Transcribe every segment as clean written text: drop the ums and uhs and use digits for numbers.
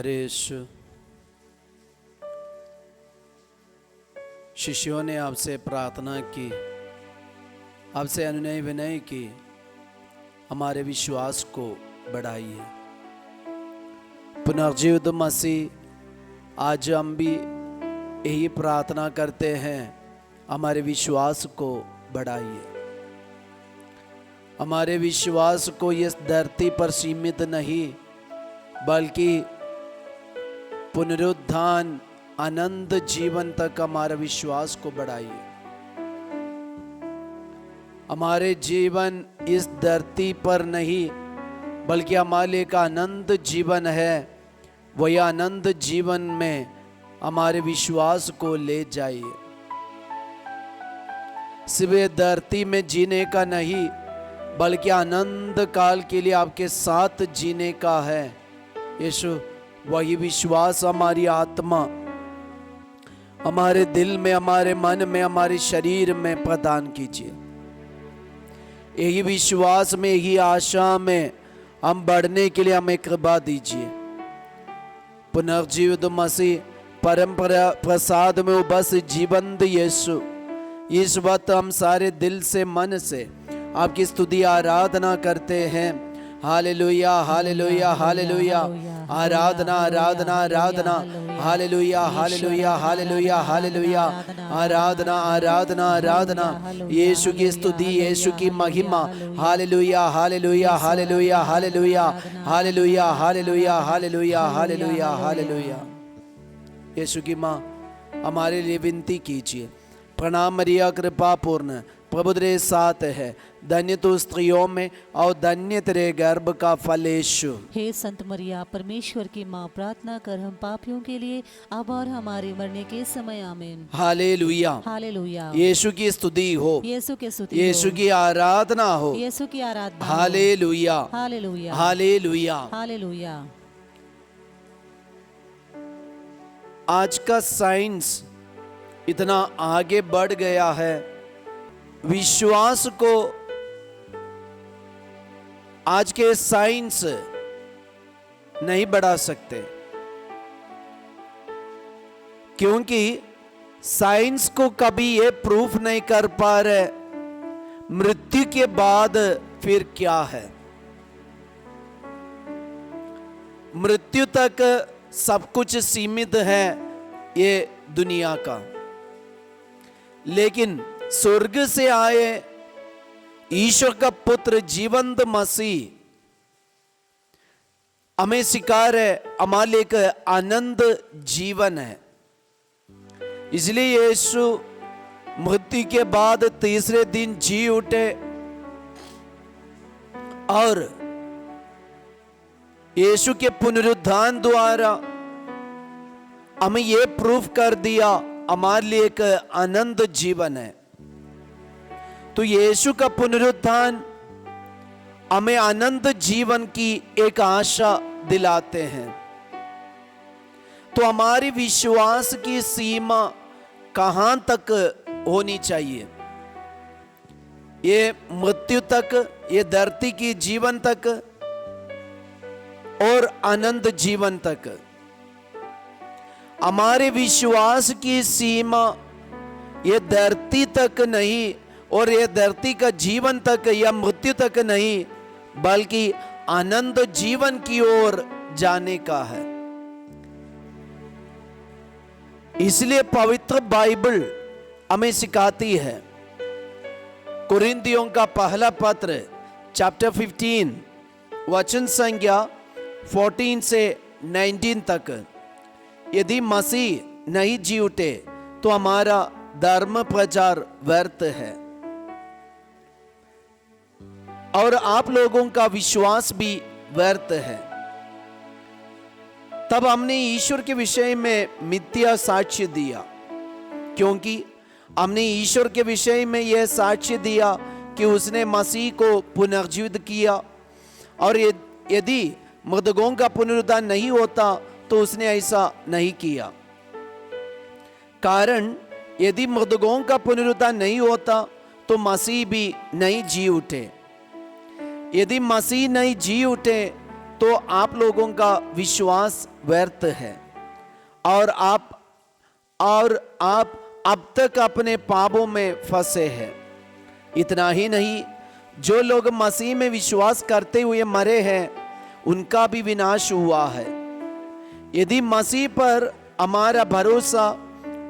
नरेश, शिष्यों ने आपसे प्रार्थना की, आपसे अनुनय विनय की, हमारे विश्वास को बढ़ाइए। पुनर्जीवित मसीह, आज हम भी यही प्रार्थना करते हैं, हमारे विश्वास को बढ़ाइए। हमारे विश्वास को इस धरती पर सीमित नहीं, बल्कि पुनरुत्थान अनंत जीवन तक हमारे विश्वास को बढ़ाइए। हमारे जीवन इस धरती पर नहीं, बल्कि हमारे एक अनंत जीवन है। वही अनंत जीवन में हमारे विश्वास को ले जाइए। सिर्फ धरती में जीने का नहीं, बल्कि अनंत काल के लिए आपके साथ जीने का है। यीशु, वही विश्वास हमारी आत्मा, हमारे दिल में, हमारे मन में, हमारे शरीर में प्रदान कीजिए। यही विश्वास में, यही आशा में हम बढ़ने के लिए हमें कृपा दीजिए। पुनर्जीवित मसीह, परंपरा प्रसाद में बस जीवंत यीशु, इस वक्त हम सारे दिल से, मन से आपकी स्तुति आराधना करते हैं। हालेलुया, हालेलुया, हालेलुया, आराधना, आराधना, आराधना, हालेलुया, हालेलुया, हालेलुया, हालेलुया, आराधना, आराधना, आराधना, यीशु की स्तुति, यीशु की महिमा। Hallelujah, hallelujah, hallelujah, hallelujah, hallelujah, hallelujah, hallelujah, hallelujah, hallelujah. Yeshu की माँ, हमारे लिए विनती कीजिए। प्रणाम मरिया, कृपा पूर्ण, प्रभु तेरे साथ है, धन्य तू स्त्रियों में और धन्य तेरे गर्भ का फल यीशु। हे संत मरिया, परमेश्वर की माँ, प्रार्थना कर हम पापियों के लिए अब और हमारे मरने के समय, आमीन। Hallelujah, hallelujah. यीशु की स्तुति हो, यीशु की स्तुति, यीशु की आराधना हो, यीशु की आराधना। Hallelujah, hallelujah, hallelujah. हालेलुया। आज का साइंस इतना आगे बढ़ गया है, विश्वास को आज के साइंस नहीं बढ़ा सकते, क्योंकि साइंस को कभी ये प्रूफ नहीं कर पा रहे मृत्यु के बाद फिर क्या है। मृत्यु तक सब कुछ सीमित है ये दुनिया का, लेकिन स्वर्ग से आए ईश्वर का पुत्र जीवंत मसीह हमें सिखा रहे, हमारे एक आनंद जीवन है। इसलिए यीशु मृत्यु के बाद तीसरे दिन जी उठे और यीशु के पुनरुत्थान द्वारा हमें यह प्रूफ कर दिया हमारे लिए एक आनंद जीवन है। तो यीशु का पुनरुत्थान हमें आनंद जीवन की एक आशा दिलाते हैं। तो हमारी विश्वास की सीमा कहां तक होनी चाहिए? ये मृत्यु तक, ये धरती की जीवन तक और आनंद जीवन तक। हमारे विश्वास की सीमा ये धरती तक नहीं, और ये धरती का जीवन तक या मृत्यु तक नहीं, बल्कि आनंद जीवन की ओर जाने का है। इसलिए पवित्र बाइबल हमें सिखाती है, कुरिन्थियों का पहला पत्र चैप्टर 15 वचन संख्या 14 से 19 तक, यदि मसीह नहीं जी उठे तो हमारा धर्म प्रचार व्यर्थ है और आप लोगों का विश्वास भी व्यर्थ है। तब हमने ईश्वर के विषय में मिथ्या साक्ष्य दिया, क्योंकि हमने ईश्वर के विषय में यह साक्ष्य दिया कि उसने मसीह को पुनर्जीवित किया, और यदि मृतकों का पुनरुत्थान नहीं होता तो उसने ऐसा नहीं किया। कारण यदि मृतकों का पुनरुत्थान नहीं होता तो मसीह भी नहीं जी उठे। यदि मसीह नहीं जी उठे तो आप लोगों का विश्वास व्यर्थ है और आप अब तक अपने पापों में फंसे हैं। इतना ही नहीं, जो लोग मसीह में विश्वास करते हुए मरे हैं उनका भी विनाश हुआ है। यदि मसीह पर हमारा भरोसा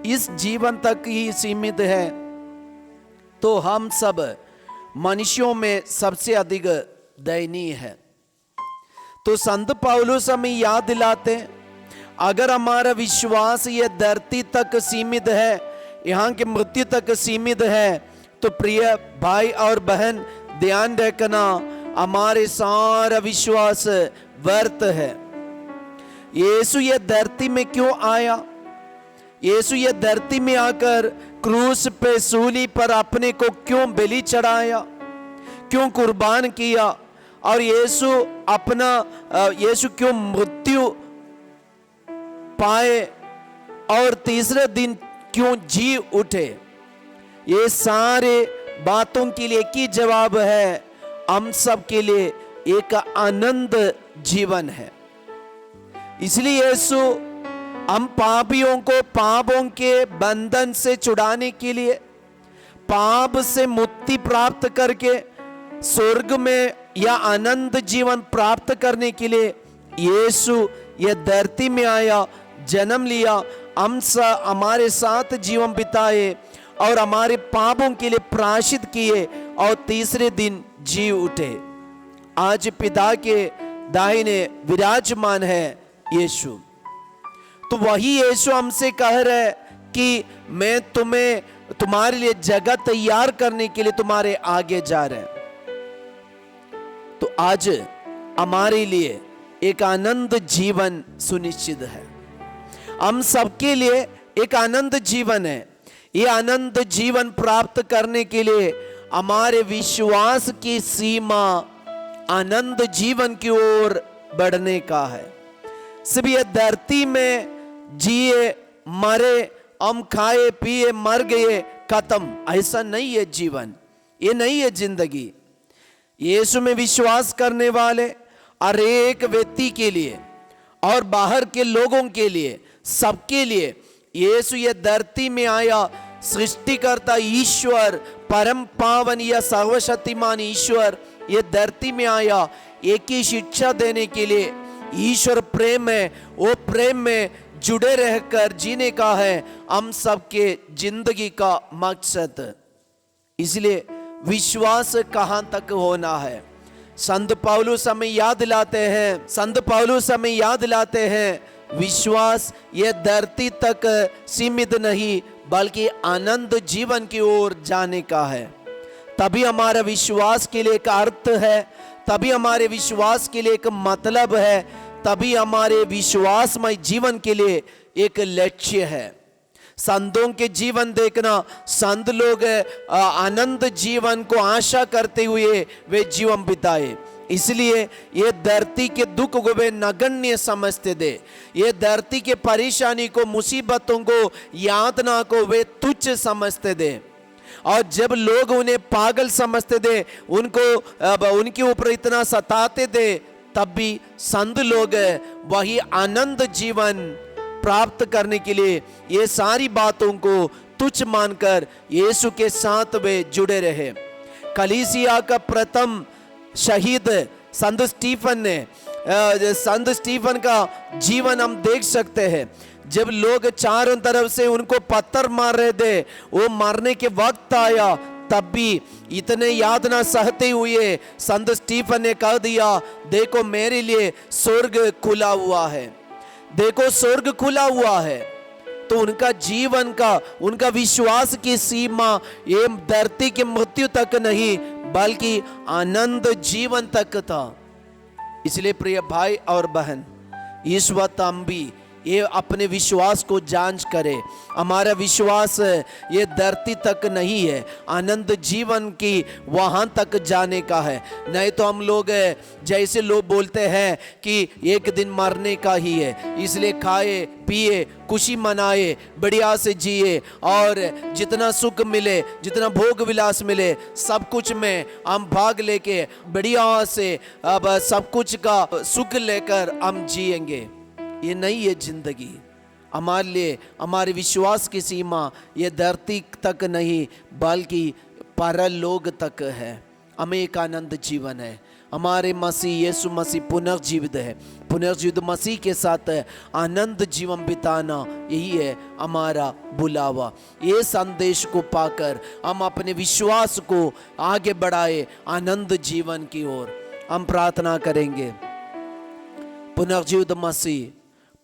इस जीवन तक ही सीमित है तो हम सब मनुष्यों में सबसे अधिक दयनीय है। तो संत पौलुस हमें याद दिलाते हैं, अगर हमारा विश्वास ये धरती तक सीमित है, यहाँ की मृत्यु तक सीमित है, तो प्रिय भाई और बहन ध्यान रखना, हमारे सारा विश्वास व्यर्थ है। यीशु ये धरती में क्यों आया? यीशु ये धरती में आकर क्रूस पे सूली पर अपने को क्यों बलि चढ़ाया, क्यों कुर्बान किया? और यीशु क्यों मृत्यु पाए और तीसरे दिन क्यों जी उठे? ये सारे बातों के लिए एक ही जवाब है, हम सब के लिए एक आनंद जीवन है। इसलिए यीशु हम पापियों को पापों के बंधन से छुड़ाने के लिए, पाप से मुक्ति प्राप्त करके स्वर्ग में या आनंद जीवन प्राप्त करने के लिए यीशु ये धरती में आया, जन्म लिया, हमारे साथ जीवन बिताए और हमारे पापों के लिए प्रायश्चित किए और तीसरे दिन जी उठे। आज पिता के दाहिने विराजमान है यीशु। तो वही यीशु हमसे कह रहा है कि मैं तुम्हारे लिए जगह तैयार करने के लिए तुम्हारे आगे जा रहा है। तो आज हमारे लिए एक आनंद जीवन सुनिश्चित है, हम सबके लिए एक आनंद जीवन है। ये आनंद जीवन प्राप्त करने के लिए हमारे विश्वास की सीमा आनंद जीवन की ओर बढ़ने का है। सिर्फ ये धरती में जिए मरे, हम खाए पिए मर गए खत्म, ऐसा नहीं है जीवन, ये नहीं है जिंदगी। यीशु में विश्वास करने वाले हर एक व्यक्ति के लिए और बाहर के लोगों के लिए, सबके लिए यीशु ये धरती में आया। सृष्टिकर्ता ईश्वर, परम पावन या सर्वशक्तिमान ईश्वर ये धरती में आया एक ही शिक्षा देने के लिए। ईश्वर प्रेम है, वो प्रेम में जुड़े रहकर जीने का है हम सबके जिंदगी का मकसद। इसलिए विश्वास कहां तक होना है? संत पौलुस हमें याद दिलाते हैं, विश्वास ये धरती तक सीमित नहीं बल्कि आनंद जीवन की ओर जाने का है। तभी हमारा विश्वास के लिए एक अर्थ है, तभी हमारे विश्वास के लिए एक मतलब है, तभी हमारे विश्वासमय जीवन के लिए एक लक्ष्य है। संतों के जीवन देखना, संत लोग आनंद जीवन को आशा करते हुए वे जीवन बिताए। इसलिए ये धरती के दुख को वे नगण्य समझते थे, ये धरती के परेशानी को, मुसीबतों को, यातना को वे तुच्छ समझते थे। और जब लोग उन्हें पागल समझते थे, उनके ऊपर इतना सताते थे, तब भी संत लोग वही आनंद जीवन प्राप्त करने के लिए ये सारी बातों को तुच्छ मानकर यीशु के साथ वे जुड़े रहे। कलीसिया का प्रथम शहीद संत स्टीफन का जीवन हम देख सकते हैं। जब लोग चारों तरफ से उनको पत्थर मार रहे थे, वो मारने के वक्त आया, तब भी इतने यातना सहते हुए संत स्टीफन ने कह दिया, देखो मेरे लिए स्वर्ग खुला हुआ है, देखो स्वर्ग खुला हुआ है। तो उनका जीवन का, उनका विश्वास की सीमा ये धरती की मृत्यु तक नहीं बल्कि आनंद जीवन तक था। इसलिए प्रिय भाई और बहन, इस वक्त हम भी ये अपने विश्वास को जांच करें। हमारा विश्वास ये धरती तक नहीं है, आनंद जीवन की वहां तक जाने का है। नहीं तो हम लोग जैसे लोग बोलते हैं कि एक दिन मरने का ही है, इसलिए खाए पिए खुशी मनाए, बढ़िया से जिए और जितना सुख मिले, जितना भोग विलास मिले, सब कुछ में हम भाग लेके बढ़िया से अब सब कुछ का सुख लेकर हम जिएंगे। ये नहीं है जिंदगी। हमारे लिए हमारे विश्वास की सीमा ये धरती तक नहीं बल्कि परलोक तक है। हमें एक आनंद जीवन है। हमारे मसीह यीशु मसीह पुनर्जीवित है। पुनर्जीवित मसीह के साथ आनंद जीवन बिताना यही है हमारा बुलावा। ये संदेश को पाकर हम अपने विश्वास को आगे बढ़ाए आनंद जीवन की ओर। हम प्रार्थना करेंगे। पुनर्जीवित मसीह,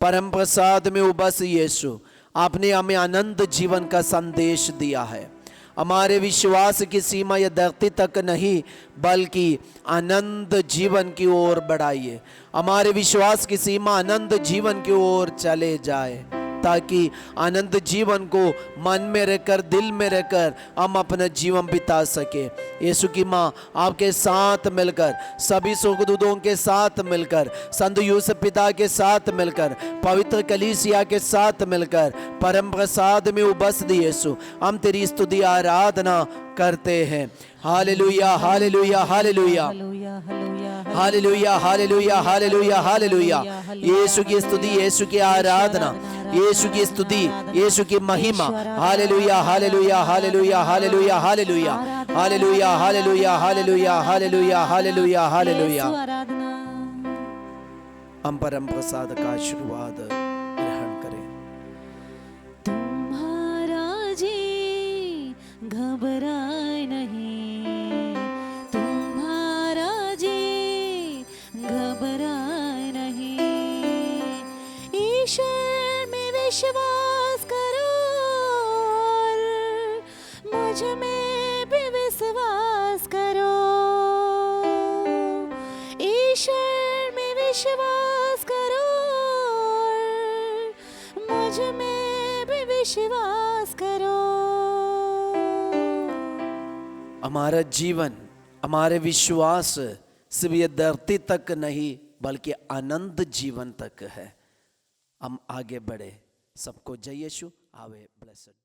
परम प्रसाद में उबस यीशु, आपने हमें आनंद जीवन का संदेश दिया है। हमारे विश्वास की सीमा यह धरती तक नहीं बल्कि आनंद जीवन की ओर बढ़ाइए। हमारे विश्वास की सीमा आनंद जीवन की ओर चले जाए, ताकि आनंद जीवन को मन में रहकर, दिल में रहकर हम अपना जीवन बिता सके। यीशु की माँ आपके साथ मिलकर, सभी सुखदूतों के साथ मिलकर, संत यूसुफ पिता के साथ मिलकर, पवित्र कलीसिया के साथ मिलकर, परम प्रसाद में उपस्थित यीशु, हम तेरी स्तुति आराधना करते हैं। Hallelujah, hallelujah, hallelujah, hallelujah, hallelujah, hallelujah, hallelujah. Yeshu की स्तुति, यीशु की आराधना, यीशु की स्तुति, यीशु की महिमा। Hallelujah, hallelujah, hallelujah, hallelujah, hallelujah, hallelujah, hallelujah, hallelujah, hallelujah, hallelujah, hallelujah. हम परम प्रसाद का आशीर्वाद ग्रहण करें। तुम्हारा जी घबराए नहीं, तुम्हारा जी घबराए नहीं। ईश्वर में विश्वास करो और मुझ में भी विश्वास करो। ईश्वर में विश्वास करो और मुझ में भी विश्वास करो। हमारा जीवन, हमारे विश्वास सिर्फ ये धरती तक नहीं बल्कि आनंद जीवन तक है। हम आगे बढ़े। सबको जय Yeshu. Have a blessed day.